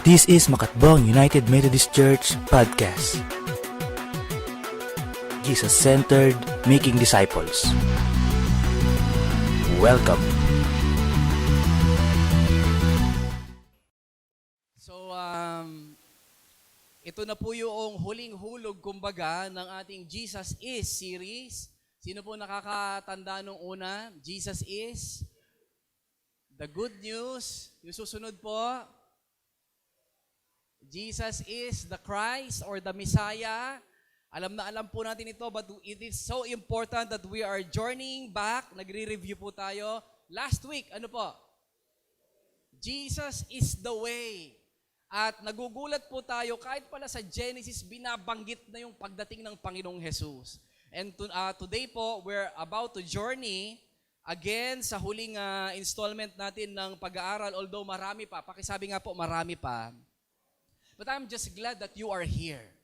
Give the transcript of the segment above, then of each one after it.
This is Makatbong United Methodist Church Podcast. Jesus-centered, making disciples. Welcome. So, ito na po yung huling hulog, kumbaga, ng ating Jesus Is series. Sino po nakakatanda nung una? Jesus Is the good news. Yung susunod po, Jesus is the Christ or the Messiah. Alam na alam po natin ito, but it is so important that we are journeying back. Nagre-review po tayo. Last week, ano po? Jesus is the way. At nagugulat po tayo, kahit pala sa Genesis, binabanggit na yung pagdating ng Panginoong Jesus. And today po, we're about to journey again sa huling installment natin ng pag-aaral. Although marami pa, pakisabi nga po, marami pa. But I'm just glad that you are here.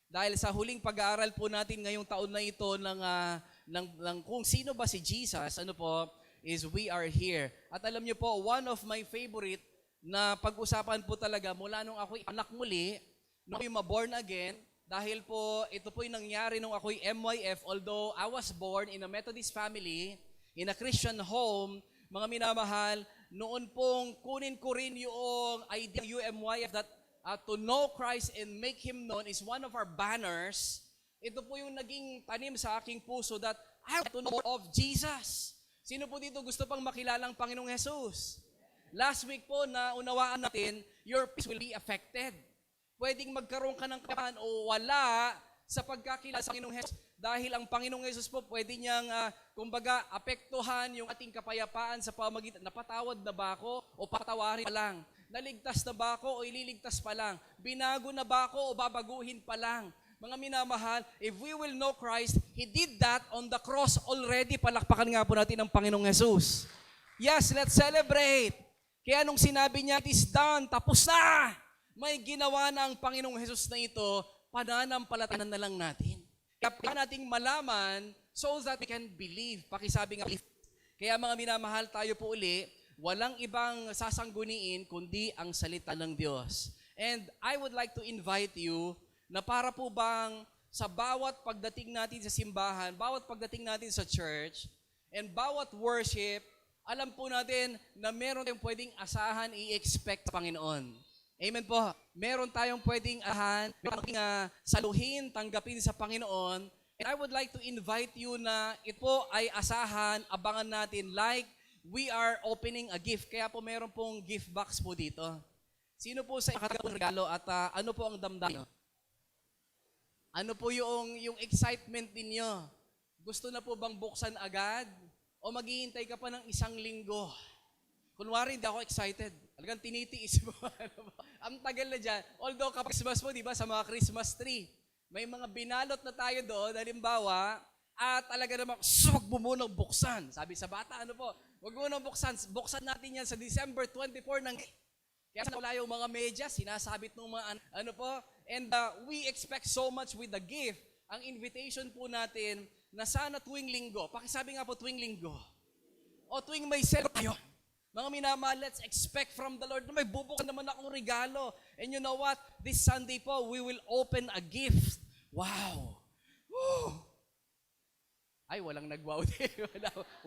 Dahil sa huling pag-aaral po natin ngayong taon na ito ng kung sino ba si Jesus, ano po, is we are here. At alam niyo po, one of my favorite na pag-usapan po talaga mula nung ako'y anak muli, nung ako'y ma-born again, dahil po ito po'y nangyari nung ako'y MYF, although I was born in a Methodist family, in a Christian home, mga minamahal, noon pong kunin ko rin yung idea UMYF that to know Christ and make Him known is one of our banners. Ito po yung naging tanim sa aking puso that I want to know of Jesus. Sino po dito gusto pang makilala ang Panginoong Jesus? Last week po na unawaan natin, your peace will be affected. Pwedeng magkaroon ka ng kapahan o wala sa pagkakilala sa Panginoong Jesus. Dahil ang Panginoong Jesus po pwede niyang, kumbaga, apektuhan yung ating kapayapaan sa pamagitan. Napatawad na ba ako o patawarin pa lang? Naligtas na ba ako o ililigtas pa lang? Binago na ba ako o babaguhin pa lang? Mga minamahal, if we will know Christ, He did that on the cross already. Palakpakan nga po natin ang Panginoong Jesus. Yes, let's celebrate. Kaya nung sinabi niya, it is done, tapos na! May ginawa na ang Panginoong Jesus na ito, pananampalatanan na lang natin. Kaya nating malaman so that we can believe. Pakisabi nga, kaya mga minamahal, tayo po uli, walang ibang sasangguniin kundi ang salita ng Diyos. And I would like to invite you na para po bang sa bawat pagdating natin sa simbahan, bawat pagdating natin sa church, and bawat worship, alam po natin na meron tayong pwedeng asahan, i-expect sa Panginoon. Amen po. Meron tayong pwedeng asahan, pwedeng saluhin, tanggapin sa Panginoon. And I would like to invite you na ito ay asahan, abangan natin like we are opening a gift. Kaya po meron pong gift box po dito. Sino po sa inyo regalo at ano po ang damdamin? Ano po yung excitement ninyo? Gusto na po bang buksan agad? O maghihintay ka pa ng isang linggo? Kunwari, hindi ako excited. Talagang tinitiis mo. Ang tagal na dyan. Although kapag Christmas po, di ba, sa mga Christmas tree, may mga binalot na tayo doon, halimbawa, at talaga naman, wag mo munang buksan. Sabi sa bata, ano po, wag mo munang buksan. Buksan natin yan sa December 24 ng... Kaya wala yung mga medyas, sinasabit ng mga ano po. And we expect so much with the gift. Ang invitation po natin na sana tuwing linggo. Pakisabi nga po tuwing linggo. O tuwing may sale tayo. Mga minamahal, let's expect from the Lord na may bubuksan naman akong regalo. And you know what? This Sunday po, we will open a gift. Wow! Woo! Ay, walang nag-wow din.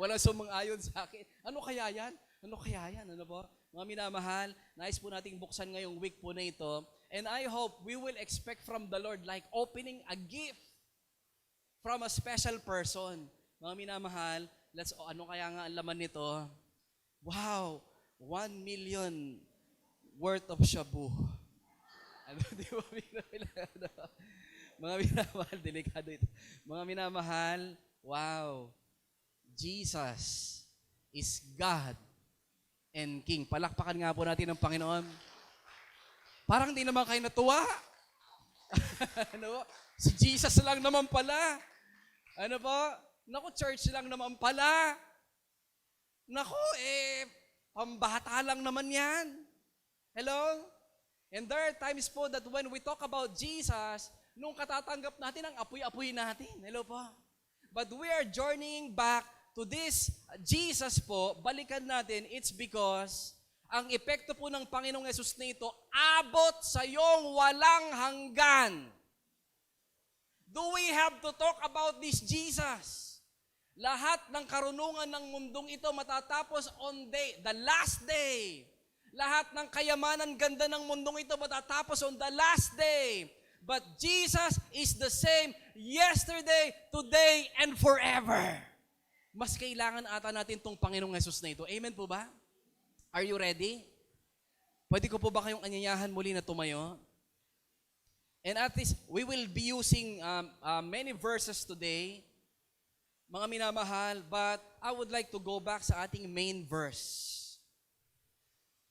Walang sumang-ayon sa akin. Ano kaya yan? Ano kaya yan? Ano po? Mga minamahal, nais po nating buksan ngayong week po na ito. And I hope we will expect from the Lord like opening a gift from a special person. Mga minamahal, ano kaya nga ang laman nito? Wow! 1 million worth of shabu. Ano, di ba? Mga minamahal, delikado ito. Mga minamahal, wow! Jesus is God and King. Palakpakan nga po natin ang Panginoon. Parang di naman kayo natuwa. Ano? Si Jesus lang naman pala. Ano po? Naku, church lang naman pala. Naku, pambata lang naman yan. Hello? And there are times po that when we talk about Jesus, nung katatanggap natin ang apoy-apoy natin. Hello po? But we are journeying back to this Jesus po, balikan natin, it's because Ang epekto po ng Panginoong Hesus na ito, abot sa iyong walang hanggan. Do we have to talk about this Jesus? Lahat ng karunungan ng mundong ito matatapos on the last day. Lahat ng kayamanan, ganda ng mundong ito matatapos on the last day. But Jesus is the same yesterday, today, and forever. Mas kailangan ata natin itong Panginoong Hesus na ito. Amen po ba? Are you ready? Pwede ko po ba kayong anyayahan muli na tumayo? And at least, we will be using many verses today, mga minamahal, but I would like to go back sa ating main verse.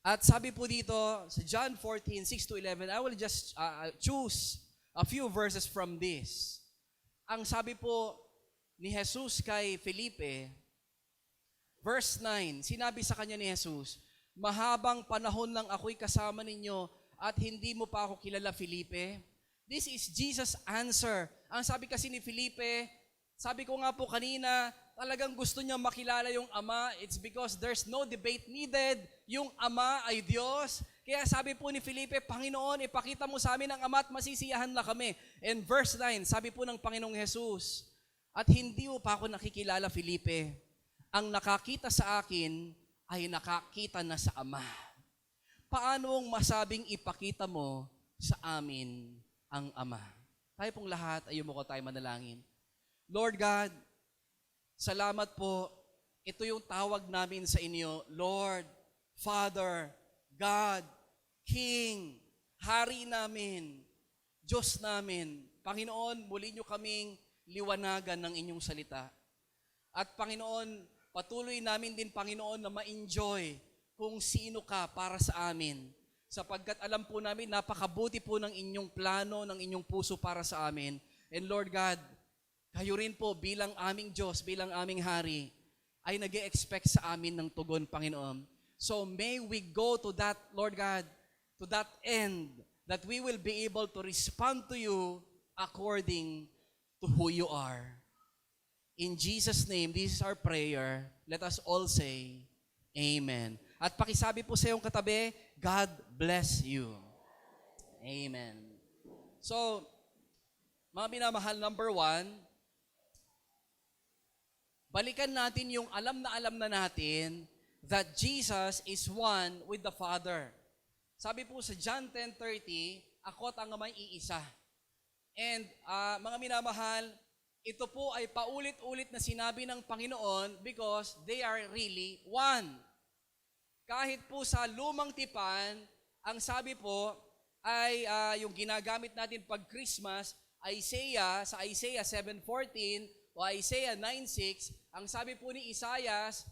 At sabi po dito, sa John 14, 6-11, I will just choose a few verses from this. Ang sabi po ni Jesus kay Felipe, verse 9, sinabi sa kanya ni Jesus, mahabang panahon lang ako'y kasama ninyo at hindi mo pa ako kilala, Felipe. This is Jesus' answer. Ang sabi kasi ni Felipe, sabi ko nga po kanina, talagang gusto niya makilala yung Ama. It's because there's no debate needed. Yung Ama ay Diyos. Kaya sabi po ni Felipe, Panginoon, ipakita mo sa amin ang Ama at masisiyahan na kami. And verse 9, sabi po ng Panginoong Jesus, at hindi mo pa ako nakikilala, Felipe. Ang nakakita sa akin ay nakakita na sa Ama. Paano mong masabing ipakita mo sa amin ang Ama? Tayo pong lahat, ayun mo ko tayo manalangin. Lord God, salamat po. Ito yung tawag namin sa inyo. Lord, Father, God, King, Hari namin, Diyos namin. Panginoon, muli nyo kaming liwanagan ng inyong salita. At Panginoon, patuloy namin din, Panginoon, na ma-enjoy kung sino ka para sa amin. Sapagkat alam po namin, napakabuti po ng inyong plano, ng inyong puso para sa amin. And Lord God, kayo rin po bilang aming Diyos, bilang aming Hari, ay nag-e-expect sa amin ng tugon, Panginoon. So may we go to that, Lord God, to that end, that we will be able to respond to you according to who you are. In Jesus' name, this is our prayer. Let us all say, Amen. At pakisabi po sa iyong katabi, God bless you. Amen. So, mga minamahal, number 1, balikan natin yung alam na natin that Jesus is one with the Father. Sabi po sa John 10:30, ako at ang Ama'y iisa. And mga minamahal, ito po ay paulit-ulit na sinabi ng Panginoon because they are really one. Kahit po sa lumang tipan, ang sabi po ay yung ginagamit natin pag Christmas, sa Isaiah 7:14 o Isaiah 9:6, ang sabi po ni Isaias,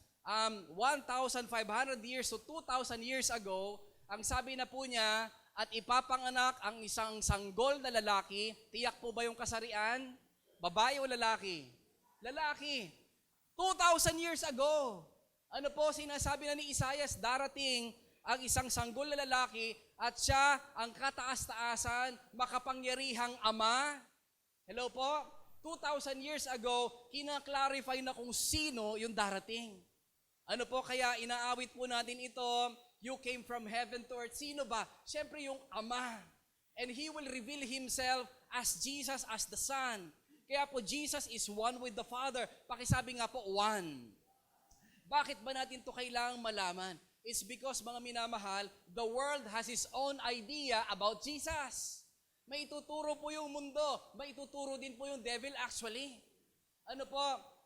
1,500 years to 2,000 years ago, ang sabi na po niya, at ipapanganak ang isang sanggol na lalaki. Tiyak po ba yung kasarian? Babae o lalaki? Lalaki. 2,000 years ago. Ano po sinasabi na ni Isaias? Darating ang isang sanggol na lalaki at siya ang kataas-taasan, makapangyarihang Ama. Hello po? 2,000 years ago, kina-clarify na kung sino yung darating. Ano po kaya inaawit po natin ito? You came from heaven to earth. Sino ba? Siyempre yung Ama. And He will reveal Himself as Jesus, as the Son. Kaya po, Jesus is one with the Father. Pakisabi nga po, one. Bakit ba natin ito kailangang malaman? It's because, mga minamahal, the world has its own idea about Jesus. May ituturo po yung mundo. May ituturo din po yung devil actually. Ano po?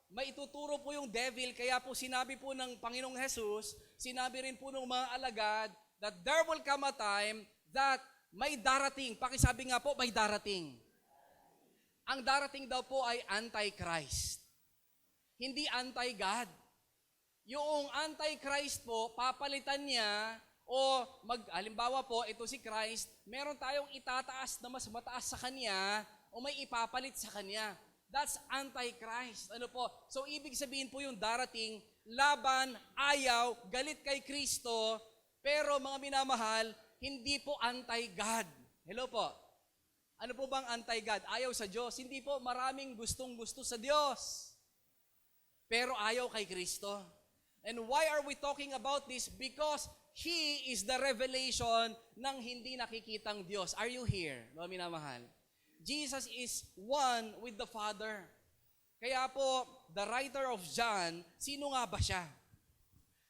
May ituturo po yung devil. Kaya po sinabi po ng Panginoong Jesus, sinabi rin po ng mga alagad, that there will come a time that may darating. Pakisabi nga po, may darating. Ang darating daw po ay Antichrist. Hindi anti-God. Yung Antichrist po, papalitan niya, o halimbawa po, ito si Christ, meron tayong itataas na mas mataas sa Kanya, o may ipapalit sa Kanya. That's Antichrist. Ano po? So, ibig sabihin po yung darating, laban, ayaw, galit kay Kristo, pero mga minamahal, hindi po anti-God. Hello po? Ano po bang anti-God? Ayaw sa Diyos. Hindi po, maraming gustong-gusto sa Diyos. Pero ayaw kay Kristo. And why are we talking about this? Because He is the revelation ng hindi nakikitang Diyos. Are you here, mga minamahal? Jesus is one with the Father. Kaya po, the writer of John, sino nga ba siya?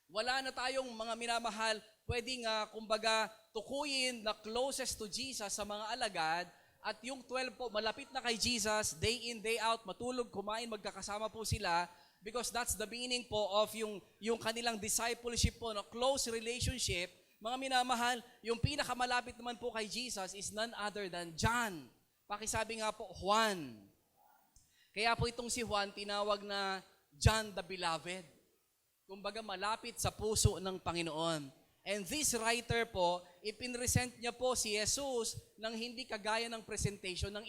Wala na tayong mga minamahal, pwedeng kumbaga tukuyin na closest to Jesus sa mga alagad, at yung 12 po, malapit na kay Jesus, day in, day out, matulog, kumain, magkakasama po sila, because that's the meaning po of yung kanilang discipleship po, no? Close relationship. Mga minamahal, yung pinakamalapit naman po kay Jesus is none other than John. Pakisabi nga po, Juan. Kaya po itong si Juan, tinawag na John the Beloved. Kumbaga malapit sa puso ng Panginoon. And this writer po, ipinresent niya po si Jesus nang hindi kagaya ng presentation ng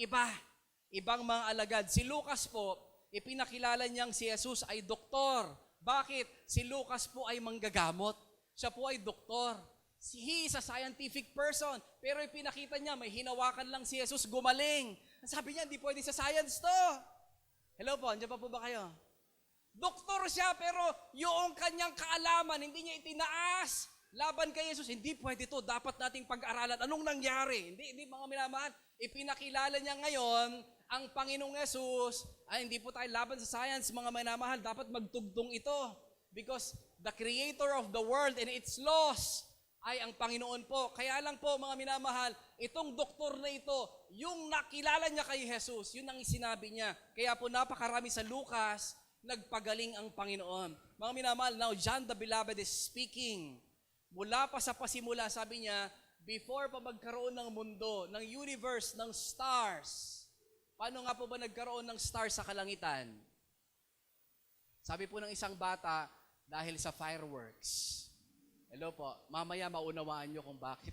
ibang mga alagad. Si Lucas po, ipinakilala niyang si Jesus ay doktor. Bakit? Si Lucas po ay manggagamot. Siya po ay doktor. He is a scientific person. Pero ipinakita niya, may hinawakan lang si Jesus, gumaling. Sabi niya, hindi pwede sa science to. Hello po, andiyan pa po ba kayo? Doktor siya, pero yung kanyang kaalaman, hindi niya itinaas. Laban kay Jesus, hindi pwede to. Dapat nating pag-aralan. Anong nangyari? Hindi mga minamahal. Ipinakilala niya ngayon, ang Panginoong Jesus, ay hindi po tayo laban sa science, mga minamahal. Dapat magtugtong ito. Because the creator of the world and its laws ay ang Panginoon po. Kaya lang po, mga minamahal, itong doktor na ito, yung nakilala niya kay Jesus, yun ang sinabi niya. Kaya po napakarami sa Lucas, nagpagaling ang Panginoon. Mga minamahal, now John the Beloved is speaking. Mula pa sa pasimula, sabi niya, before pa magkaroon ng mundo, ng universe, ng stars. Paano nga po ba nagkaroon ng stars sa kalangitan? Sabi po ng isang bata, dahil sa fireworks. Hello po, mamaya maunawaan nyo kung bakit.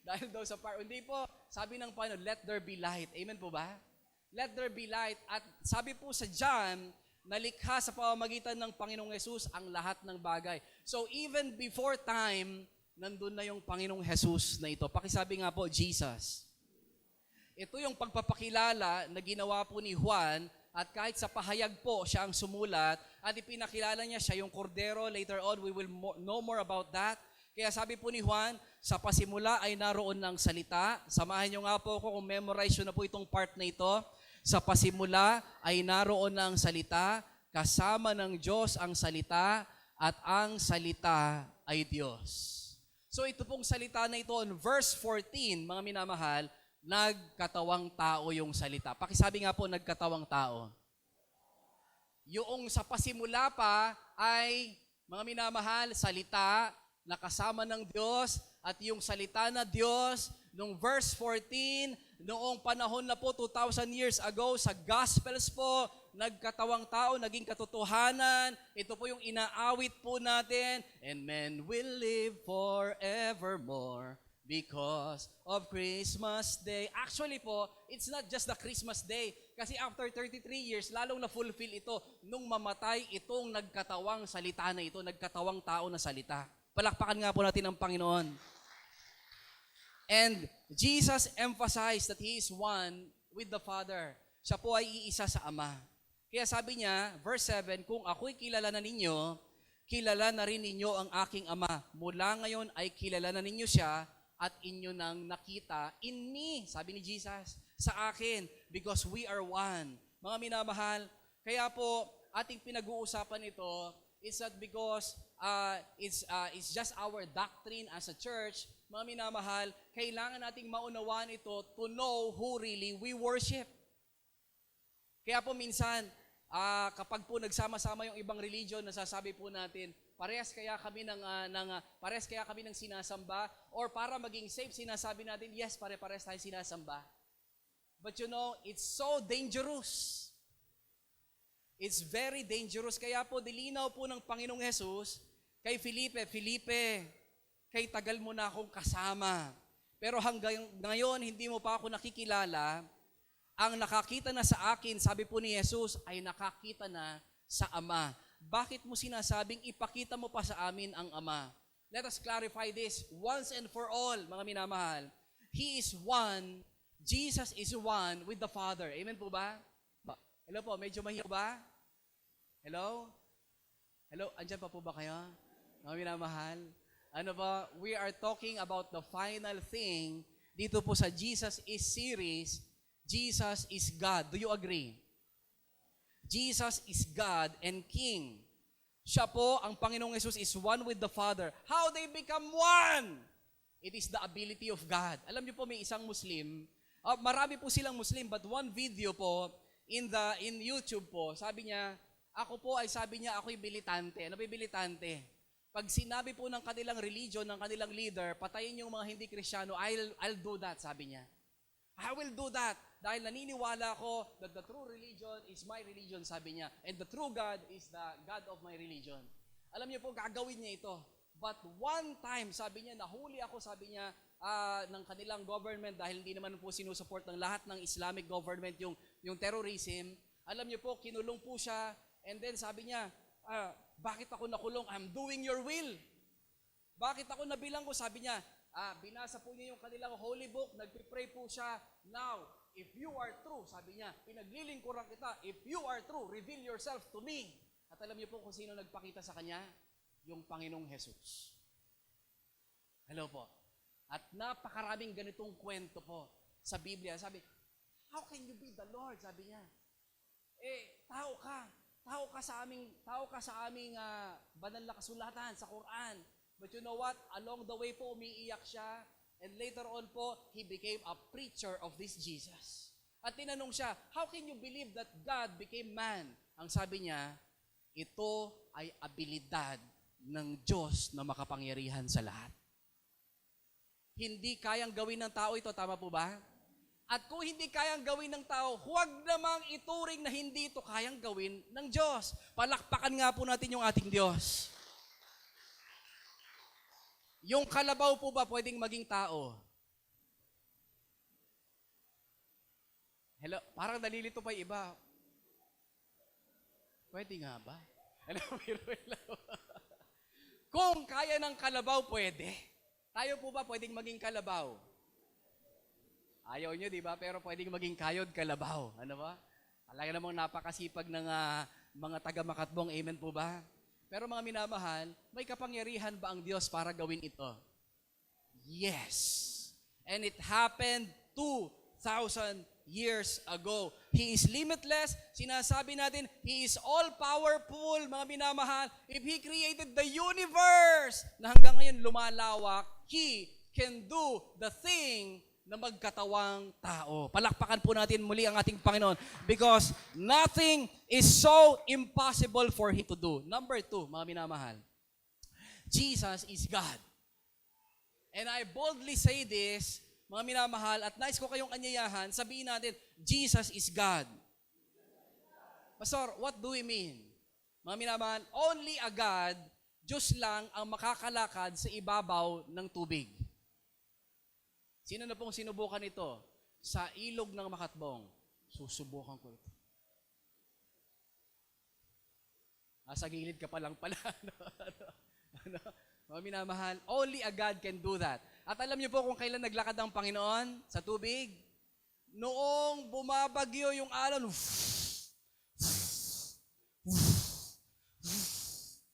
Dahil daw sa fireworks. Hindi po, sabi ng Panginoon, let there be light. Amen po ba? Let there be light. At sabi po sa John, nalikha sa pamamagitan ng Panginoong Jesus ang lahat ng bagay. So even before time, nandun na yung Panginoong Jesus na ito. Pakisabi nga po, Jesus. Ito yung pagpapakilala na ginawa po ni Juan, at kahit sa pahayag po, siya ang sumulat, at ipinakilala niya siya yung kordero. Later on, we will know more about that. Kaya sabi po ni Juan, sa pasimula ay naroon ng salita. Samahan niyo nga po ako kung memorize na po itong part na ito. Sa pasimula ay naroon ng salita, kasama ng Diyos ang salita, at ang salita ay Diyos. So ito pong salita na ito, on verse 14, mga minamahal, nagkatawang tao yung salita. Pakisabi nga po, nagkatawang tao. Yung sa pasimula pa ay, mga minamahal, salita na kasama ng Diyos, at yung salita na Diyos, nung verse 14, noong panahon na po, 2,000 years ago, sa Gospels po, nagkatawang tao, naging katotohanan. Ito po yung inaawit po natin, and men will live forevermore because of Christmas Day. Actually po, it's not just the Christmas Day. Kasi after 33 years, lalong na-fulfill ito nung mamatay itong nagkatawang salita na ito, nagkatawang tao na salita. Palakpakan nga po natin ang Panginoon. And Jesus emphasized that He is one with the Father. Siya po ay iisa sa Ama. Kaya sabi niya, verse 7, kung ako'y kilala na ninyo, kilala na rin ninyo ang aking Ama. Mula ngayon ay kilala na ninyo siya, at inyo nang nakita in me, sabi ni Jesus, sa akin, because we are one. Mga minamahal, kaya po ating pinag-uusapan ito, is that because it's just our doctrine as a church, mga minamahal, kailangan nating maunawaan ito to know who really we worship. Kaya po minsan, kapag po nagsama-sama yung ibang religion, nasasabi po natin, parehas kaya kami ng sinasamba, or para maging safe, sinasabi natin, yes, pare-parehas tayo sinasamba. But you know, it's so dangerous. It's very dangerous. Kaya po, dilinaw po ng Panginoong Jesus, kay Felipe, kay tagal mo na akong kasama. Pero hanggang ngayon, hindi mo pa ako nakikilala. Ang nakakita na sa akin, sabi po ni Jesus, ay nakakita na sa Ama. Bakit mo sinasabing ipakita mo pa sa amin ang Ama? Let us clarify this once and for all, mga minamahal. He is one, Jesus is one with the Father. Amen po ba? Hello po, medyo mahirap ba? Hello? Hello, andyan pa po ba kayo? Mga minamahal, ano ba, we are talking about the final thing dito po sa Jesus is series, Jesus is God. Do you agree? Jesus is God and King. Siya po, ang Panginoong Jesus is one with the Father. How they become one? It is the ability of God. Alam niyo po, may isang Muslim, marami po silang Muslim, but one video po, in YouTube po, sabi niya, ako'y militante. Ano ba yung militante? Pag sinabi po ng kanilang religion, ng kanilang leader, patayin yung mga hindi Kristiyano, I'll do that, sabi niya. I will do that. Dahil naniniwala ko that the true religion is my religion, sabi niya. And the true God is the God of my religion. Alam niyo po, gagawin niya ito. But one time, sabi niya, nahuli ako, sabi niya, ng kanilang government dahil hindi naman po sinusuport ng lahat ng Islamic government yung terrorism. Alam niyo po, kinulong po siya. And then sabi niya, bakit ako nakulong? I'm doing your will. Bakit ako nabilang ko? Sabi niya, binasa po niya yung kanilang holy book, nagpipray po siya. Now, if you are true, sabi niya, pinaglilingkuran kita, if you are true, reveal yourself to me. At alam niyo po kung sino nagpakita sa kanya? Yung Panginoong Jesus. Hello po. At napakaraming ganitong kwento po sa Biblia. Sabi, how can you be the Lord? Sabi niya. Tao ka. Tao ka sa aming banal na kasulatan sa Quran. But you know what? Along the way po, umiiyak siya. And later on po, he became a preacher of this Jesus. At tinanong siya, how can you believe that God became man? Ang sabi niya, ito ay abilidad ng Diyos na makapangyarihan sa lahat. Hindi kayang gawin ng tao ito, tama po ba? At kung hindi kayang gawin ng tao, huwag namang ituring na hindi ito kayang gawin ng Diyos. Palakpakan nga po natin yung ating Diyos. Yung kalabaw po ba pwedeng maging tao? Hello? Parang nalilito pa yung iba. Pwede nga ba? Kung kaya ng kalabaw, pwede. Tayo po ba pwedeng maging kalabaw? Ayaw nyo, di ba? Pero pwedeng maging kayod kalabaw. Ano ba? Talaga namang napakasipag ng mga taga-Makatbong. Amen po ba? Pero mga minamahal, may kapangyarihan ba ang Diyos para gawin ito? Yes. And it happened 2,000 years ago. He is limitless. Sinasabi natin, He is all-powerful, mga minamahal. If He created the universe na hanggang ngayon lumalawak, He can do the thing na magkatawang tao. Palakpakan po natin muli ang ating Panginoon because nothing is so impossible for Him to do. Number 2, mga minamahal, Jesus is God. And I boldly say this, mga minamahal, at nais ko kayong anyayahan, sabihin natin, Jesus is God. Pastor, what do we mean? Mga minamahal, only a God, Diyos lang ang makakalakad sa ibabaw ng tubig. Sino na pong sinubukan ito? Sa ilog ng Makatbong, susubukan ko ito. Sa gilid ka pa lang pala. Mga minamahal, only a God can do that. At alam niyo po kung kailan naglakad ang Panginoon sa tubig? Noong bumabagyo yung alon.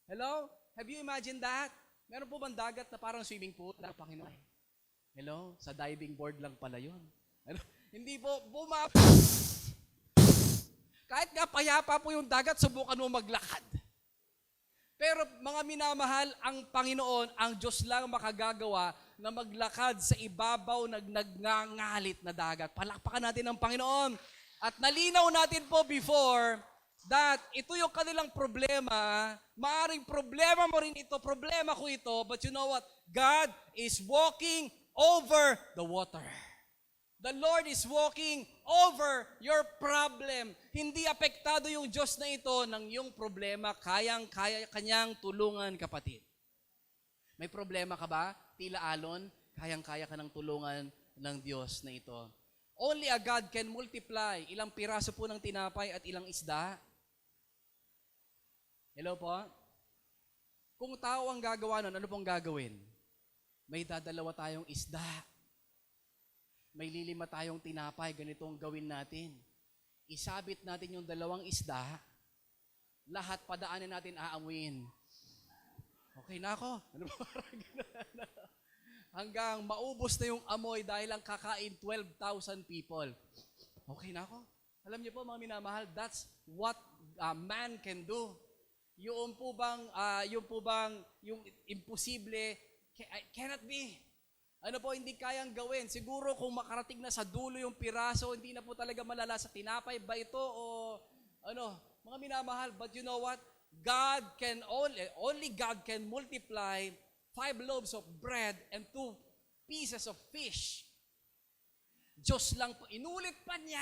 Hello? Have you imagined that? Meron po bang dagat na parang swimming pool ng Panginoon? Hello? Sa diving board lang pala yun. Ano? Hindi po, kahit nga payapa po yung dagat, subukan mo maglakad. Pero mga minamahal, ang Panginoon, ang Diyos lang makagagawa na maglakad sa ibabaw ng nagngangalit na dagat. Palakpakan natin ang Panginoon. At nalinaw natin po before that ito yung kanilang problema. Maaring problema mo rin ito, problema ko ito, but you know what? God is walking over the water. The Lord is walking over your problem. Hindi apektado yung Diyos na ito ng iyong problema. Kayang-kaya kanyang tulungan, kapatid. May problema ka ba? Tila alon, kayang-kaya ka ng tulungan ng Diyos na ito. Only a God can multiply. Ilang piraso po ng tinapay at ilang isda? Hello po? Kung tao ang gagawa nun, ano pong gagawin? May dadalawa tayong isda. May lilima tayong tinapay, ganito ang gawin natin. Isabit natin yung dalawang isda, lahat padaanin natin aamuin. Okay na ako. Ano ba? Hanggang maubos na yung amoy dahil lang kakain 12,000 people. Okay na ako. Alam niyo po mga minamahal, that's what man can do. Yung po bang, yung imposible, cannot be. Ano po, hindi kayang gawin. Siguro kung makarating na sa dulo yung piraso, hindi na po talaga malala sa tinapay ba ito o ano, mga minamahal. But you know what? Only God can multiply 5 loaves of bread and 2 pieces of fish. Diyos lang po. Inulit pa niya.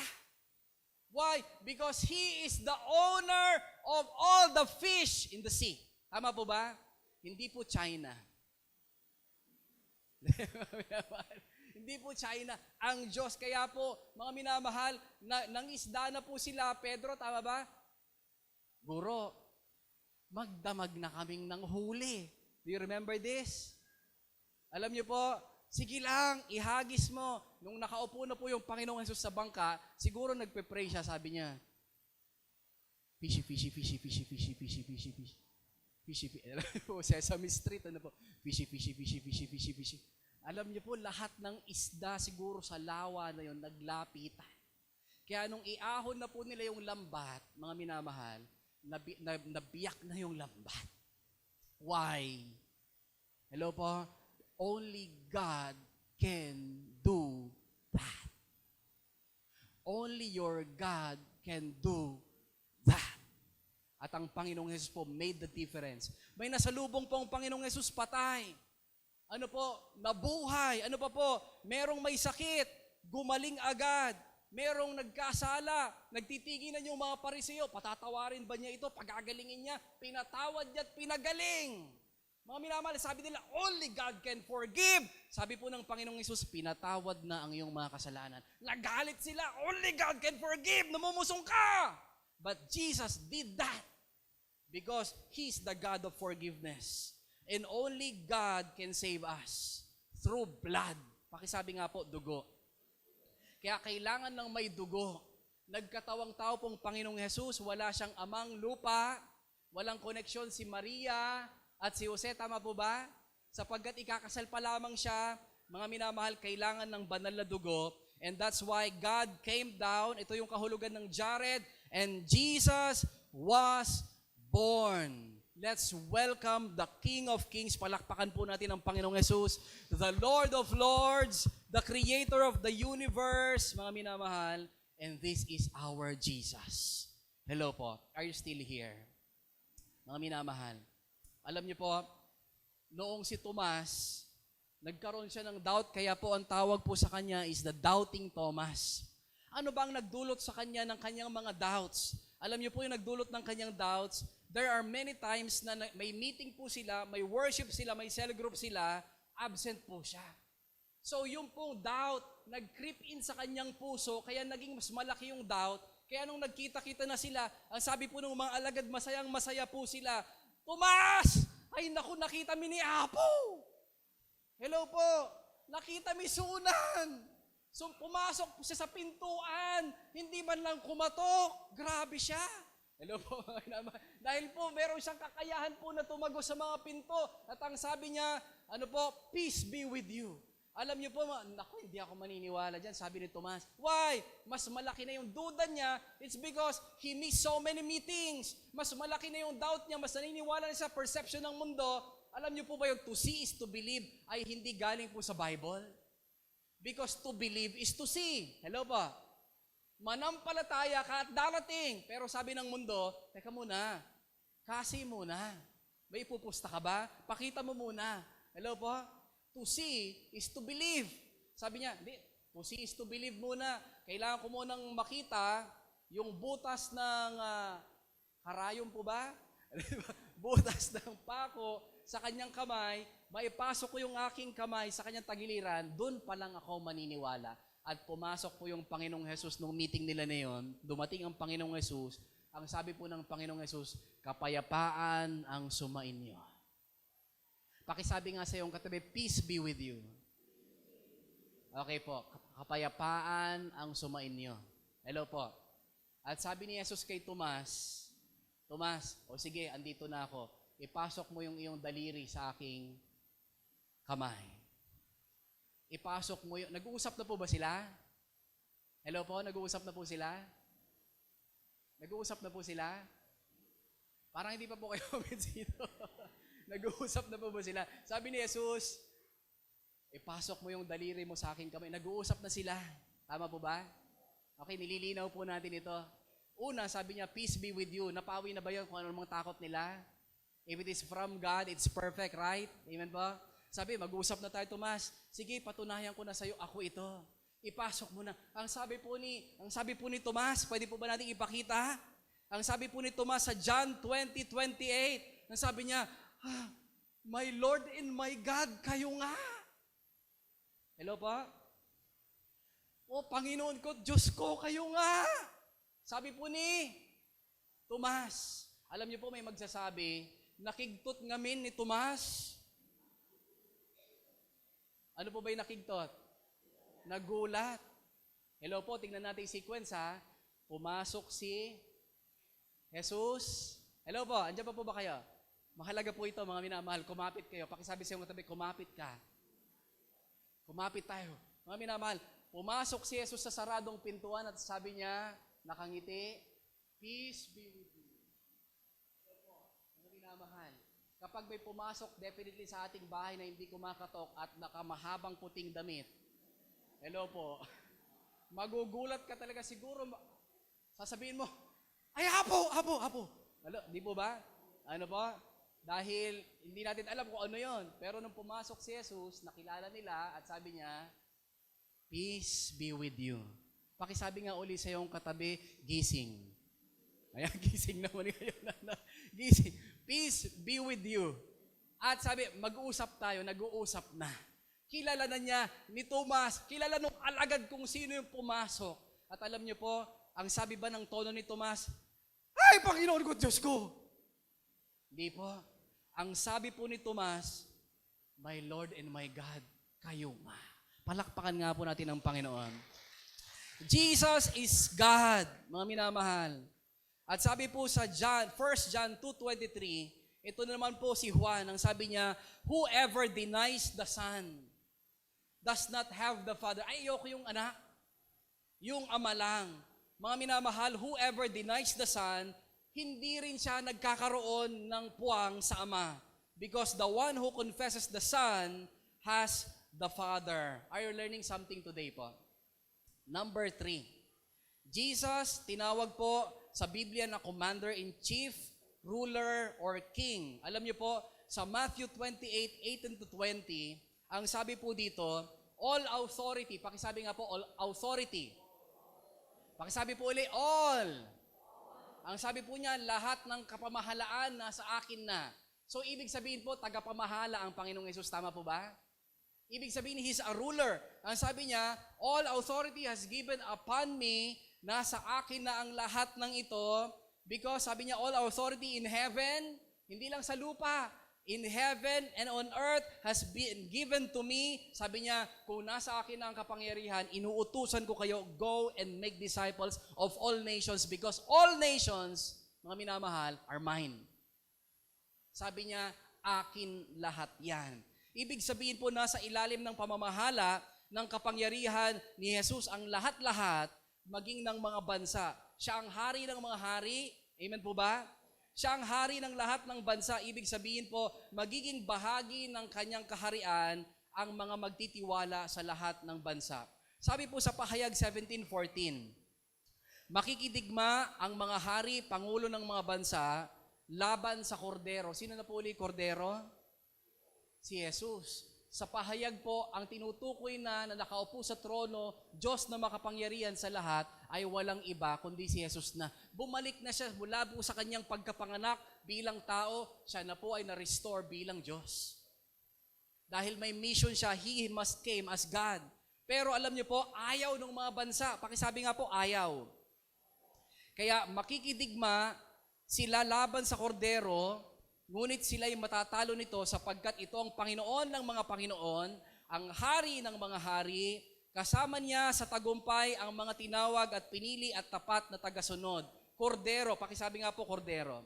Why? Because He is the owner of all the fish in the sea. Tama po ba? Hindi po China. Hindi po China. Ang Diyos. Kaya po, mga minamahal, nangisda na po sila. Pedro, tama ba? Guro, magdamag na kaming nang huli. Do you remember this? Alam niyo po, sige lang, ihagis mo. Nung nakaupo na po yung Panginoong Jesus sa bangka, siguro nagpe-pray siya, sabi niya, fishy, fishy, fishy, fishy, fishy, fishy, fishy, fishy. Fishy, alam niyo po, Sesame Street, ano po? Fishy, fishy, fishy, fishy, fishy, fishy. Alam niyo po, lahat ng isda siguro sa lawa na yon naglapitan. Kaya nung iahon na po nila yung lambat, mga minamahal, nabiyak na yung lambat. Why? Hello po? Only God can do that. Only your God can do that. At ang Panginoong Jesus po made the difference. May nasalubong po ang Panginoong Jesus patay. Ano po? Nabuhay. Ano pa po? Merong may sakit. Gumaling agad. Merong nagkasala, nagtitiginan yung mga Pariseo, patatawarin ba niya ito, pagagalingin niya, pinatawad niya at pinagaling. Mga minamahal, sabi nila, only God can forgive. Sabi po ng Panginoong Hesus, pinatawad na ang iyong mga kasalanan. Nagalit sila, only God can forgive, namumusong ka. But Jesus did that because He's the God of forgiveness. And only God can save us through blood. Pakisabi nga po, dugo. Kaya kailangan ng may dugo. Nagkatawang tao pong Panginoong Hesus, wala siyang amang lupa, walang koneksyon si Maria at si Jose, tama po ba? Sapagkat ikakasal pa lamang siya, mga minamahal, kailangan ng banal na dugo. And that's why God came down, ito yung kahulugan ng Jared, and Jesus was born. Let's welcome the King of Kings. Palakpakan po natin ang Panginoong Hesus, the Lord of Lords, the Creator of the universe, mga minamahal, and this is our Jesus. Hello po. Are you still here? Mga minamahal. Alam niyo po, noong si Tomas, nagkaroon siya ng doubt, kaya po ang tawag po sa kanya is the Doubting Thomas. Ano ba ang nagdulot sa kanya ng kanyang mga doubts? Alam niyo po yung nagdulot ng kanyang doubts, there are many times na may meeting po sila, may worship sila, may cell group sila, absent po siya. So yung pong doubt, nag-creep in sa kanyang puso, kaya naging mas malaki yung doubt. Kaya nung nagkita-kita na sila, ang sabi po ng mga alagad, masayang-masaya po sila, Tomas! Ay naku, nakita mi ni Apo! Hello po, nakita mi sunan! So pumasok po siya sa pintuan, hindi man lang kumatok, grabe siya. Hello po, dahil po meron siyang kakayahan po na tumagos sa mga pinto. At ang sabi niya, ano po, peace be with you. Alam niyo po, naku, hindi ako maniniwala dyan, sabi ni Tomas. Why? Mas malaki na yung duda niya, it's because he missed so many meetings. Mas malaki na yung doubt niya, mas naniniwala na sa perception ng mundo. Alam niyo po ba yung to see is to believe ay hindi galing po sa Bible? Because to believe is to see. Hello po? Manampalataya ka at darating. Pero sabi ng mundo, teka muna, kasi muna. May ipupusta ka ba? Pakita mo muna. Hello po? To see is to believe. Sabi niya, hindi, to see is to believe muna. Kailangan ko munang makita yung butas ng karayom po ba? Butas ng pako sa kanyang kamay, maipasok ko yung aking kamay sa kanyang tagiliran, doon pa lang ako maniniwala. At pumasok po yung Panginoong Hesus nung meeting nila na yun, dumating ang Panginoong Hesus, ang sabi po ng Panginoong Hesus, kapayapaan ang sumainyo. Pakisabi nga sa iyong katabi, peace be with you. Okay po, kapayapaan ang sumainyo. Hello po. At sabi ni Jesus kay Tomas, Tomas, o sige, andito na ako. ipasok mo yung iyong daliri sa aking kamay. Ipasok mo yung... Nag-uusap na po ba sila? Hello po, nag-uusap na po sila? Nag-uusap na po sila? Parang hindi pa po kayo dito. Nag-uusap na po ba sila? Sabi ni Jesus, ipasok mo yung daliri mo sa aking kamay. Nag-uusap na sila. Tama po ba? Okay, nililinaw po natin ito. Una, sabi niya, peace be with you. Napawi na ba yun kung ano mga takot nila? If it is from God, it's perfect, right? Amen po? Sabi, mag-uusap na tayo, Tomas. Sige, patunayan ko na sa'yo, ako ito. Ipasok mo na. Ang sabi po ni Tomas, pwede po ba natin ipakita? Ang sabi po ni Tomas sa John 20:28, ang sabi niya, my Lord and my God, kayo nga. Hello po? O Panginoon ko, Diyos ko, kayo nga. Sabi po ni Tomas. Alam niyo po, may magsasabi, nakigtot ngamin ni Tomas. Ano po ba yung nakigtot? Nagulat. Hello po, tingnan natin yung sequence ha. Pumasok si Jesus. Hello po, andyan pa po ba kayo? Mahalaga po ito mga minamahal. Kumapit kayo. Pakisabi sa iyong katabi, kumapit ka. Kumapit tayo. Mga minamahal, pumasok si Jesus sa saradong pintuan at sabi niya, nakangiti, peace be with you. Hello po, mga minamahal. Kapag may pumasok definitely sa ating bahay na hindi kumakatok at nakamahabang puting damit, hello po, magugulat ka talaga siguro, sasabihin mo, ay, apo. Hello, di po ba? Ano po? Dahil hindi natin alam kung ano yon. Pero nung pumasok si Jesus, nakilala nila at sabi niya, peace be with you. Pakisabi nga uli sa iyong katabi, gising. Ayan, gising naman kayo. Gising. Peace be with you. At sabi, mag-uusap tayo, nag-uusap na. Kilala na niya ni Tomas, kilala nung alagad kung sino yung pumasok. At alam niyo po, ang sabi ba ng tono ni Tomas, ay, Panginoon ko, Diyos ko. Hindi po. Ang sabi po ni Tomas, my Lord and my God, kayo nga. Palakpakan nga po natin ang Panginoon. Jesus is God, mga minamahal. At sabi po sa 1 John 2:23, ito naman po si Juan, ang sabi niya, whoever denies the Son does not have the Father. Ay, ayoko yung anak. Yung ama lang. Mga minamahal, whoever denies the Son, hindi rin siya nagkakaroon ng puwang sa Ama. Because the one who confesses the Son has the Father. Are you learning something today po? Number 3. Jesus, tinawag po sa Biblia na commander-in-chief, ruler, or king. Alam niyo po, sa Matthew 28:18-20, ang sabi po dito, all authority. Pakisabi nga po, all authority. Pakisabi po ulit, all. Ang sabi po niya, lahat ng kapamahalaan nasa akin na. So, ibig sabihin po, tagapamahala ang Panginoong Hesus. Tama po ba? Ibig sabihin, He's a ruler. Ang sabi niya, all authority has given upon me, nasa akin na ang lahat ng ito, because sabi niya, all authority in heaven, hindi lang sa lupa, in heaven and on earth has been given to me. Sabi niya, kung nasa akin na ang kapangyarihan, inuutusan ko kayo, go and make disciples of all nations because all nations, mga minamahal, are mine. Sabi niya, akin lahat yan. Ibig sabihin po, nasa ilalim ng pamamahala ng kapangyarihan ni Jesus ang lahat-lahat, maging ng mga bansa. Siya ang hari ng mga hari. Amen po ba? Siya ang hari ng lahat ng bansa. Ibig sabihin po, magiging bahagi ng kanyang kaharian ang mga magtitiwala sa lahat ng bansa. Sabi po sa Pahayag 17:14, makikidigma ang mga hari, pangulo ng mga bansa, laban sa kordero. Sino na po uli kordero? Si Jesus. Sa pahayag po, ang tinutukoy na nakaupo sa trono, Diyos na makapangyarihan sa lahat, ay walang iba kundi si Jesus na. Bumalik na siya mula po sa kanyang pagkapanganak bilang tao, siya na po ay na-restore bilang Diyos. Dahil may mission siya, He must came as God. Pero alam niyo po, ayaw ng mga bansa. Pakisabi nga po, ayaw. Kaya makikidigma sila laban sa kordero, ngunit sila'y matatalo nito sapagkat ito ang Panginoon ng mga Panginoon, ang hari ng mga hari, kasama niya sa tagumpay ang mga tinawag at pinili at tapat na tagasunod. Kordero, pakisabi nga po kordero.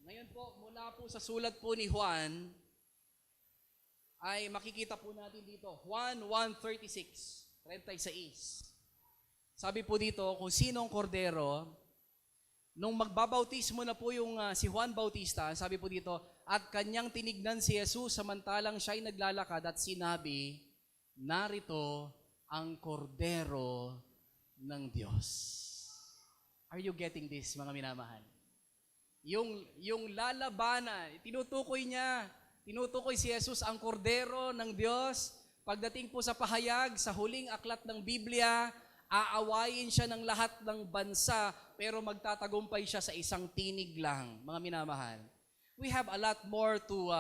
Ngayon po, mula po sa sulat po ni Juan, ay makikita po natin dito, Juan 1:36, 36. Sabi po dito, kung sinong kordero, nung magbabautismo na po yung si Juan Bautista, sabi po dito, at kanyang tinignan si Jesus samantalang siya'y naglalakad at sinabi, narito ang kordero ng Diyos. Are you getting this, mga minamahal? Yung lalabanan, tinutukoy si Jesus ang kordero ng Diyos. Pagdating po sa pahayag, sa huling aklat ng Biblia, aawayin siya ng lahat ng bansa, pero magtatagumpay siya sa isang tinig lang, mga minamahal. We have a lot more to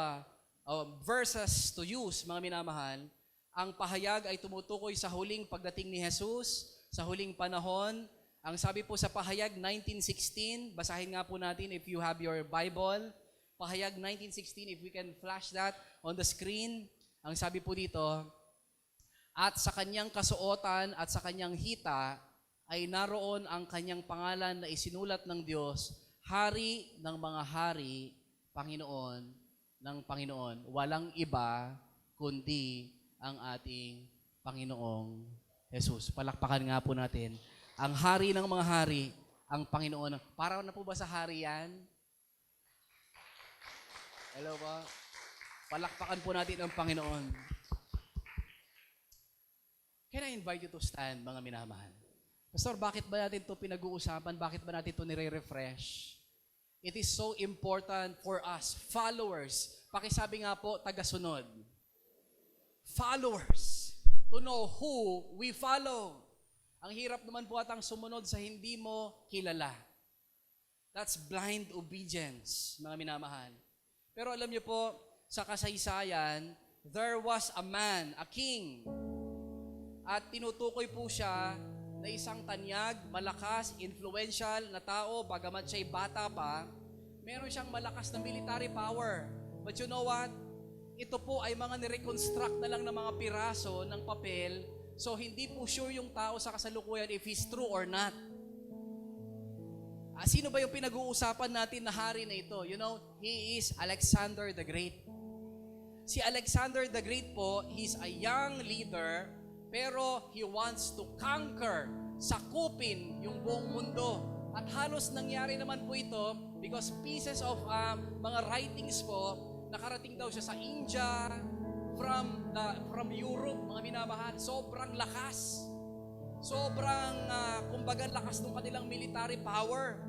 verses to use, mga minamahal. Ang pahayag ay tumutukoy sa huling pagdating ni Jesus, sa huling panahon. Ang sabi po sa pahayag 19:16, basahin nga po natin if you have your Bible. Pahayag 19:16, if we can flash that on the screen. Ang sabi po dito, at sa kanyang kasuotan at sa kanyang hita ay naroon ang kanyang pangalan na isinulat ng Diyos, Hari ng mga hari, Panginoon ng Panginoon. Walang iba kundi ang ating Panginoong Jesus. Palakpakan nga po natin. Ang hari ng mga hari, ang Panginoon. Para na po ba sa hari yan? Hello ba? Palakpakan po natin ang Panginoon. Can I invite you to stand, mga minamahal? Pastor, bakit ba natin ito pinag-uusapan? Bakit ba natin ito nire-refresh? It is so important for us, followers. Pakisabi nga po, tagasunod. Followers. To know who we follow. Ang hirap naman po atang sumunod sa hindi mo kilala. That's blind obedience, mga minamahal. Pero alam niyo po, sa kasaysayan, there was a man, a king. At tinutukoy po siya na isang tanyag, malakas, influential na tao, bagamat siya'y bata pa, meron siyang malakas na military power. But you know what? Ito po ay mga nireconstruct na lang ng mga piraso ng papel, so hindi po sure yung tao sa kasalukuyan if he's true or not. Sino ba yung pinag-uusapan natin na hari na ito? You know, he is Alexander the Great. Si Alexander the Great po, he's a young leader, pero he wants to conquer, sakupin yung buong mundo. At halos nangyari naman po ito because pieces of mga writings po, nakarating daw siya sa India, from Europe, mga minamahal. Sobrang lakas. Sobrang, kumbaga, lakas ng kanilang military power.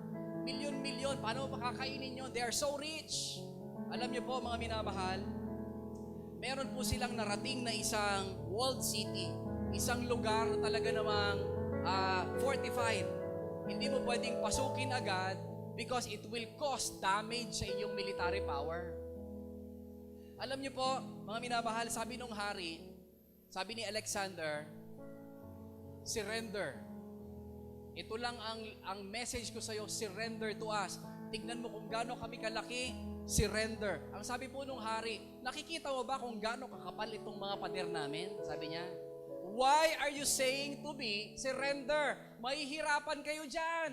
Milyon-milyon. Paano makakainin nyo? They are so rich. Alam niyo po, mga minamahal, meron po silang narating na isang walled city. Isang lugar na talaga namang fortified. Hindi mo pwedeng pasukin agad because it will cause damage sa iyong military power. Alam niyo po, mga minamahal, sabi nung hari, sabi ni Alexander, surrender. Ito lang ang message ko sa iyo, surrender to us. Tignan mo kung gaano kami kalaki, surrender. Ang sabi po nung hari, nakikita mo ba kung gaano kakapal itong mga pader namin? Sabi niya, why are you saying to me, surrender? Mahihirapan kayo dyan.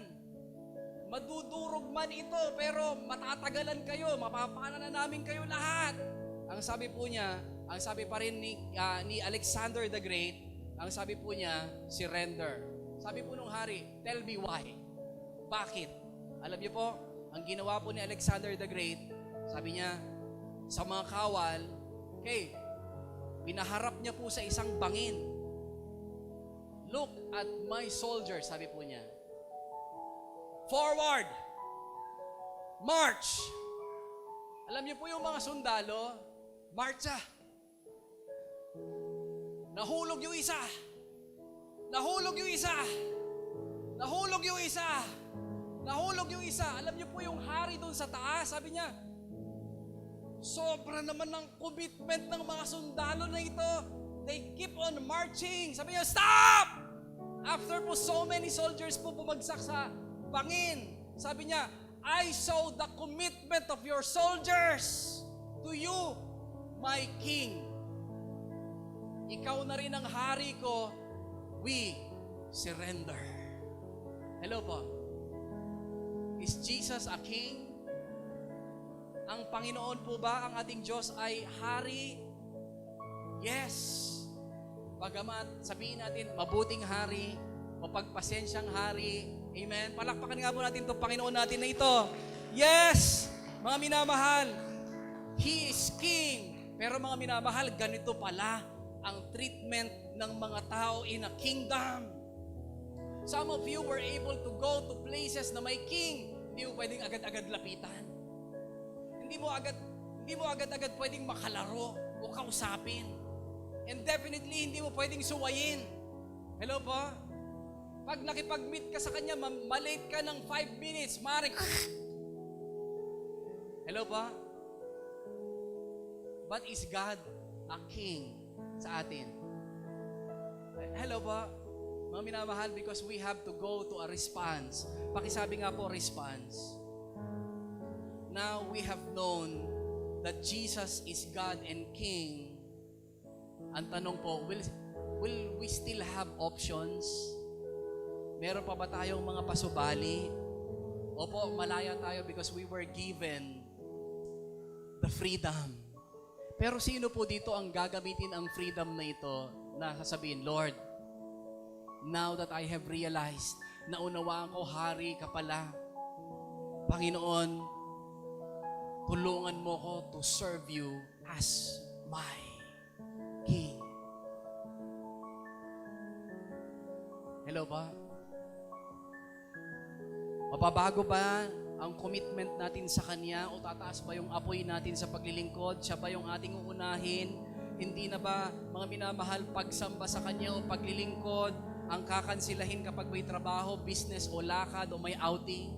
Madudurog man ito, pero matatagalan kayo, mapapana na namin kayo lahat. Ang sabi po niya, ang sabi pa rin ni Alexander the Great, ang sabi po niya, surrender. Sabi po nung hari, tell me why. Bakit? Alam niyo po, ang ginawa po ni Alexander the Great, sabi niya, sa mga kawal, okay, pinaharap niya po sa isang bangin. Look at my soldiers, sabi po niya. Forward! March! Alam niyo po yung mga sundalo, marcha! Nahulog yung isa! Nahulog yung isa! Nahulog yung isa! Nahulog yung isa! Alam niyo po yung hari doon sa taas, sabi niya, sobra naman ng commitment ng mga sundalo na ito. They keep on marching. Sabi niya, stop! After po so many soldiers po bumagsak sa bangin, sabi niya, I saw the commitment of your soldiers to you, my king. Ikaw na rin ang hari ko. We surrender. Hello po. Is Jesus a king? Ang Panginoon po ba, ang ating Diyos ay hari? Yes. Bagamat sabihin natin, mabuting hari, mapagpasensyang hari. Amen. Palakpakan nga po natin itong Panginoon natin na ito. Yes! Mga minamahal, He is King. Pero mga minamahal, ganito pala ang treatment ng mga tao in a kingdom. Some of you were able to go to places na may king. Hindi mo pwedeng agad-agad lapitan. Hindi mo agad-agad pwedeng makalaro o kausapin. And definitely, hindi mo pwedeng suwayin. Hello po? Pag nakipag-meet ka sa kanya, malate ka ng 5 minutes, maaaring hello po? But is God a king sa atin? Hello po? Mga minamahal, because we have to go to a response. Pakisabi nga po, response. Now we have known that Jesus is God and King. Ang tanong po, will we still have options? Meron pa ba tayong mga pasubali? Opo, malaya tayo because we were given the freedom. Pero sino po dito ang gagamitin ang freedom na ito na sasabihin, Lord, now that I have realized na unawaan ko, hari ka pala. Panginoon, tulungan mo ko to serve you as my King. Hello ba? Mapabago ba ang commitment natin sa Kanya o tataas ba yung apoy natin sa paglilingkod? Siya ba yung ating uunahin? Hindi na ba, mga minamahal, pagsamba sa Kanya o paglilingkod ang kakansilahin kapag may trabaho, business o lakad o may outing?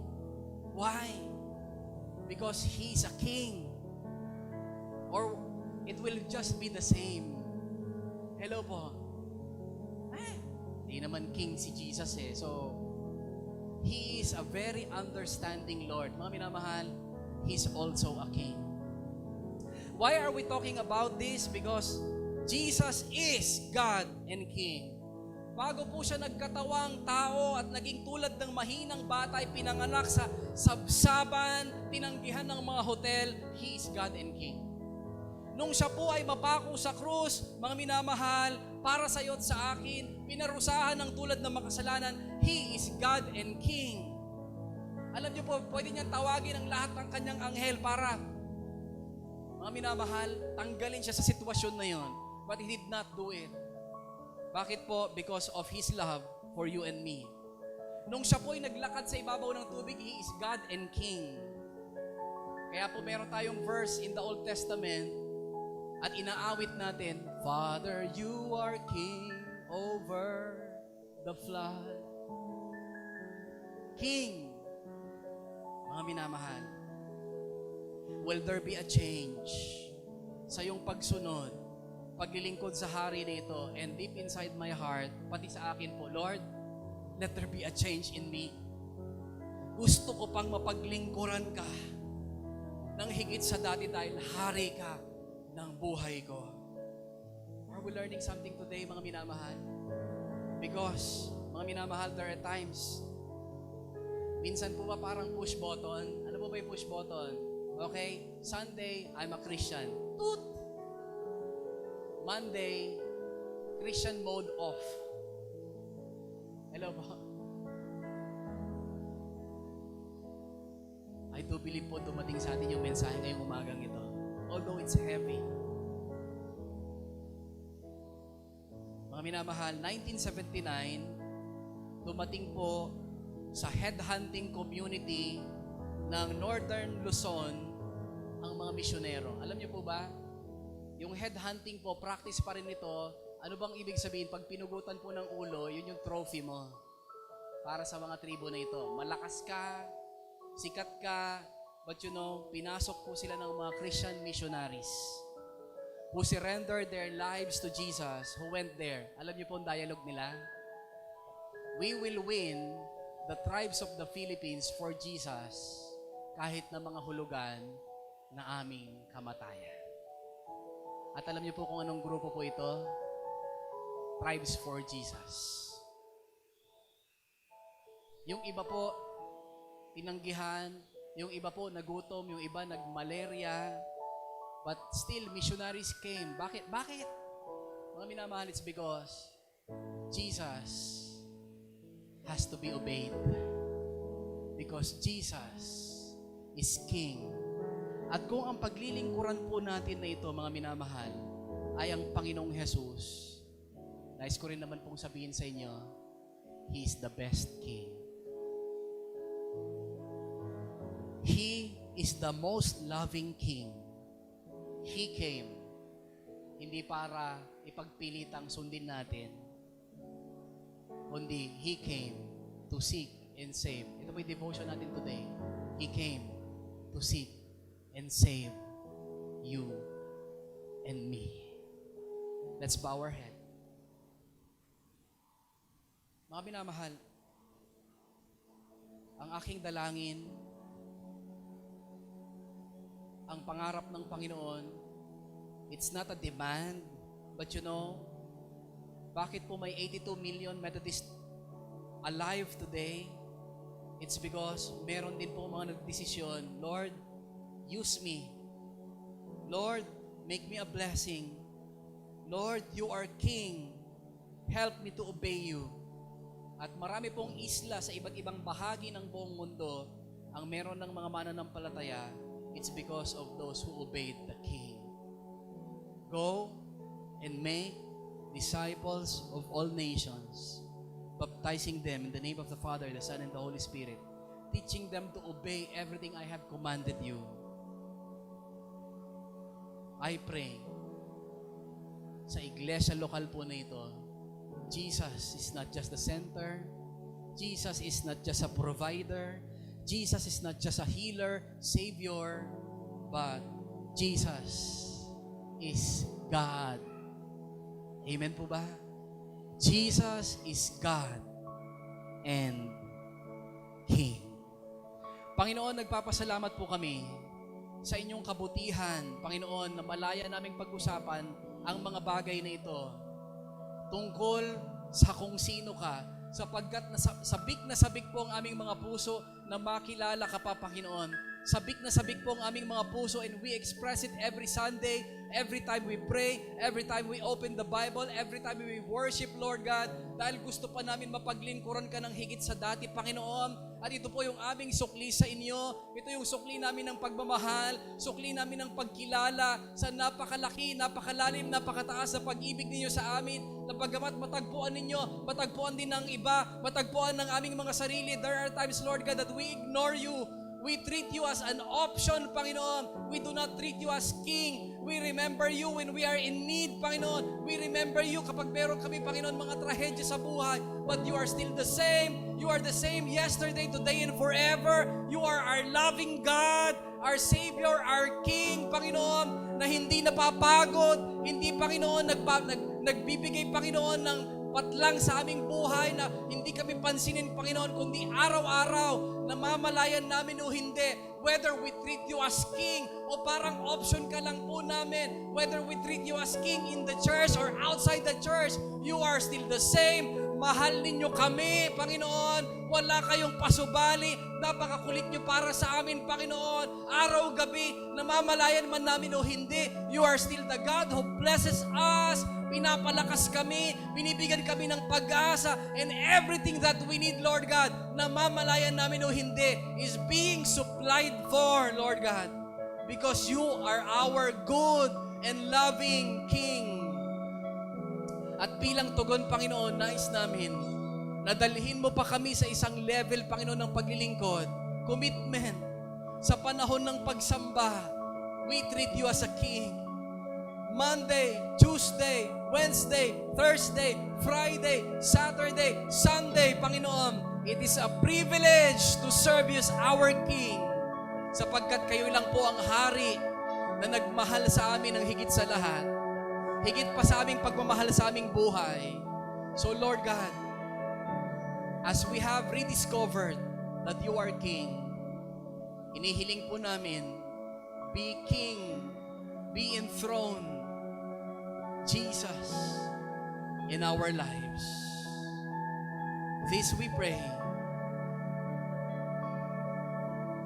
Why? Because He's a King. Or it will just be the same. Hello po. Hindi naman King si Jesus eh. So, He is a very understanding Lord. Mga minamahal, He's also a King. Why are we talking about this? Because Jesus is God and King. Bago po siya nagkatawang tao at naging tulad ng mahinang bata ay pinanganak sa sabsaban, tinanggihan ng mga hotel, He is God and King. Nung siya po ay mapako sa krus, mga minamahal, para sa iyo at sa akin, pinarusahan ng tulad ng makasalanan, He is God and King. Alam niyo po, pwede niyang tawagin ang lahat ng kanyang anghel para, mga minamahal, tanggalin siya sa sitwasyon na yon. But He did not do it. Bakit po? Because of His love for you and me. Nung siya po ay naglakad sa ibabaw ng tubig, He is God and King. Kaya po meron tayong verse in the Old Testament at inaawit natin, Father, you are King over the flood. King. Mga minamahal, will there be a change sa iyong pagsunod, paglilingkod sa hari na ito, and deep inside my heart, pati sa akin po, Lord, let there be a change in me. Gusto ko pang mapaglingkuran ka ng higit sa dati dahil hari ka ng buhay ko. Are we learning something today, mga minamahal? Because, mga minamahal, there are times, minsan po ba parang push button? Ano po ba yung push button? Okay, Sunday, I'm a Christian. Toot! Monday, Christian mode off. Hello po? I do believe po dumating sa atin yung mensahe ngayong umagang ito. Although it's heavy. Mga minamahal, 1979, dumating po sa headhunting community ng Northern Luzon ang mga misyonero. Alam niyo po ba? Yung headhunting po, practice pa rin ito. Ano bang ibig sabihin? Pag pinugutan po ng ulo, yun yung trophy mo para sa mga tribo na ito. Malakas ka, sikat ka, but you know, pinasok po sila ng mga Christian missionaries who surrendered their lives to Jesus, who went there. Alam niyo po ang dialogue nila? We will win the tribes of the Philippines for Jesus kahit na mga hulugan na aming kamatayan. At alam niyo po kung anong grupo po ito? Tribes for Jesus. Yung iba po, tinanggihan, Yung iba po nagutom, yung iba nagmalaria. But still, missionaries came. Bakit? Bakit? Mga minamahal, it's because Jesus has to be obeyed. Because Jesus is King. At kung ang paglilingkuran po natin na ito, mga minamahal, ay ang Panginoong Jesus, nais ko rin naman pong sabihin sa inyo, He is the best King. He is the most loving King. He came, hindi para ipagpilitang sundin natin, kundi He came to seek and save. Ito po yung devotion natin today. He came to seek and save you and me. Let's bow our head. Mga minamahal, ang aking dalangin, ang pangarap ng Panginoon, it's not a demand, but you know, bakit po may 82 million Methodists alive today? It's because meron din po mga nagdesisyon, Lord, use me. Lord, make me a blessing. Lord, you are King. Help me to obey you. At marami pong isla sa iba't ibang bahagi ng buong mundo ang meron ng mga mananampalataya. It's because of those who obeyed the King. Go and make disciples of all nations, baptizing them in the name of the Father, the Son, and the Holy Spirit, teaching them to obey everything I have commanded you. I pray sa iglesia lokal po na ito, Jesus is not just the center, Jesus is not just a provider, Jesus is not just a healer, Savior, but Jesus is God. Amen po ba? Jesus is God and King. Panginoon, nagpapasalamat po kami sa inyong kabutihan, Panginoon, na malaya naming pag-usapan ang mga bagay na ito tungkol sa kung sino ka, sapagkat sabik na sabik po ang aming mga puso na makilala ka pa, Panginoon. Sabik na sabik po ang aming mga puso, and we express it every Sunday, every time we pray, every time we open the Bible, every time we worship, Lord God, dahil gusto pa namin mapaglingkuran ka ng higit sa dati, Panginoon. At ito po yung aming sukli sa inyo. Ito yung sukli namin ng pagmamahal, sukli namin ng pagkilala sa napakalaki, napakalalim, napakataas na pag-ibig ninyo sa amin, na paggamat matagpuan ninyo, matagpuan din ng iba, matagpuan ng aming mga sarili. There are times, Lord God, that we ignore you. We treat you as an option, Panginoon. We do not treat you as King. We remember you when we are in need, Panginoon. We remember you kapag meron kami, Panginoon, mga trahedya sa buhay. But you are still the same. You are the same yesterday, today, and forever. You are our loving God, our Savior, our King, Panginoon, na hindi napapagod, hindi, Panginoon, nagbibigay, Panginoon, ng patlang sa aming buhay na hindi kami pansinin, Panginoon, kundi araw-araw namamalayan namin o hindi, whether we treat you as King o parang option ka lang po namin, whether we treat you as King in the church or outside the church, you are still the same. Mahal ninyo kami, Panginoon. Wala kayong pasubali. Napakakulit nyo para sa amin, Panginoon. Araw-gabi, namamalayan man namin o hindi, you are still the God who blesses us. Pinapalakas kami, binibigyan kami ng pag-asa, and everything that we need, Lord God, namamalayan namin o hindi, is being supplied for, Lord God, because you are our good and loving King. At bilang tugon, Panginoon, nais namin na dalhin mo pa kami sa isang level, Panginoon, ng paglilingkod, commitment, sa panahon ng pagsamba. We treat you as a King. Monday, Tuesday, Wednesday, Thursday, Friday, Saturday, Sunday, Panginoon, it is a privilege to serve you as our King, sapagkat kayo lang po ang hari na nagmahal sa amin ng higit sa lahat, higit pa sa aming pagmamahal sa aming buhay. So Lord God, as we have rediscovered that you are King, inihiling po namin, be King, be enthroned, Jesus, in our lives. This we pray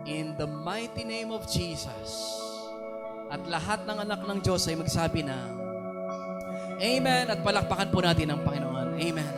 In the mighty name of Jesus. At lahat ng anak ng Diyos ay magsabi na, Amen. At palakpakan po natin ang Panginoon. Amen.